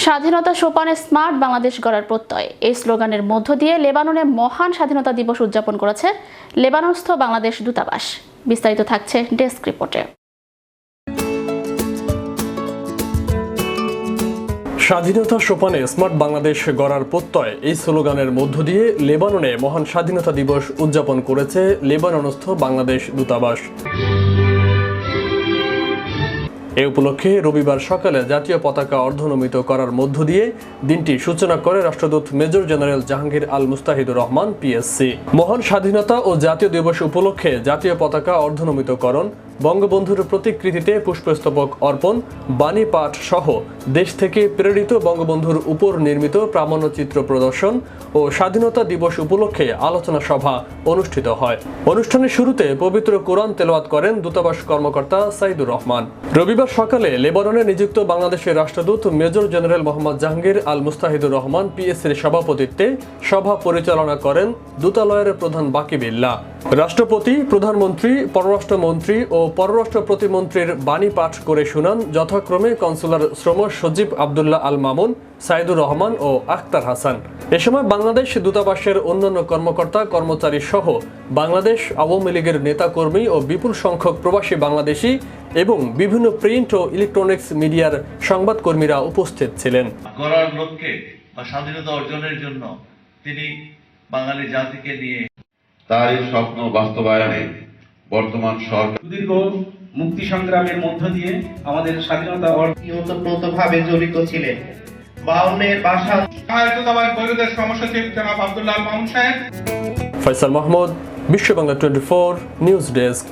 স্বাধীনতা সোপানে স্মার্ট বাংলাদেশ গড়ার প্রত্যয় এই স্লোগানের মধ্য দিয়ে লেবাননে মহান স্বাধীনতা দিবস উদযাপন করেছে লেবাননস্থ বাংলাদেশ দূতাবাস। বিস্তারিত থাকছে ডেস্ক রিপোর্টে। স্বাধীনতা সোপানে স্মার্ট বাংলাদেশ গড়ার প্রত্যয় এই স্লোগানের মধ্য দিয়ে লেবাননে মহান স্বাধীনতা দিবস উদযাপন করেছে লেবাননস্থ বাংলাদেশ দূতাবাস। এ উপলক্ষে রবিবার সকালে জাতীয় পতাকা অর্ধনমিত করার মধ্য দিয়ে দিনটি সূচনা করে রাষ্ট্রদূত মেজর জেনারেল জাহাঙ্গীর আল মুস্তাহিদুর রহমান পিএসসি। মহান স্বাধীনতা ও জাতীয় দিবস উপলক্ষে জাতীয় পতাকা অর্ধনমিতকরণ, বঙ্গবন্ধুর প্রতিকৃতিতে পুষ্পস্তবক অর্পণ, বাণী পাঠ সহ দেশ থেকে প্রেরিত বঙ্গবন্ধুর উপর নির্মিত প্রামাণ্যচিত্র প্রদর্শন ও স্বাধীনতা দিবস উপলক্ষে আলোচনা সভা অনুষ্ঠিত হয়। অনুষ্ঠানের শুরুতে পবিত্র কোরআন তেলাওয়াত করেন দূতাবাস কর্মকর্তা সাইদুর রহমান। রবিবার সকালে লেবাননে নিযুক্ত বাংলাদেশের রাষ্ট্রদূত মেজর জেনারেল মোহাম্মদ জাহাঙ্গীর আল মুস্তাহিদুর রহমান পিএসসির সভাপতিত্বে সভা পরিচালনা করেন দূতালয়ের প্রধান বাকিবিল্লাহ। রাষ্ট্রপতি, প্রধানমন্ত্রী, পররাষ্ট্রমন্ত্রী ও পররাষ্ট্র প্রতিমন্ত্রীর বাণী পাঠ করে শুনান যথাক্রমে কনসুলার শ্রম সচিব আবদুল্লাহ আল মামুন, সাইদুর রহমান ও আখতার হাসান। এ সময় বাংলাদেশ দূতাবাসের অন্যান্য কর্মকর্তা কর্মচারী সহ বাংলাদেশ আওয়ামী লীগের নেতাকর্মী ও বিপুল সংখ্যক প্রবাসী বাংলাদেশি এবং বিভিন্ন প্রিন্ট ও ইলেকট্রনিক্স মিডিয়ার সংবাদকর্মীরা উপস্থিত ছিলেন। গড়ার লক্ষ্যে বা স্বাধীনতা অর্জনের জন্য তিনি বাঙালি জাতিকে নিয়ে তার এই স্বপ্ন বাস্তবায়নে বর্তমান সরকার দীর্ঘ মুক্তি সংগ্রামের মধ্য দিয়ে আমাদের স্বাধীনতা ওতপ্রোতভাবে জড়িত ছিলেন। বাউনের বাসা সমসচিব জনাব আব্দুল্লাহ আল মামুন সাহেব। ফয়সাল মাহমুদ, বিশ্ব বাংলা 24 নিউজ ডেস্ক।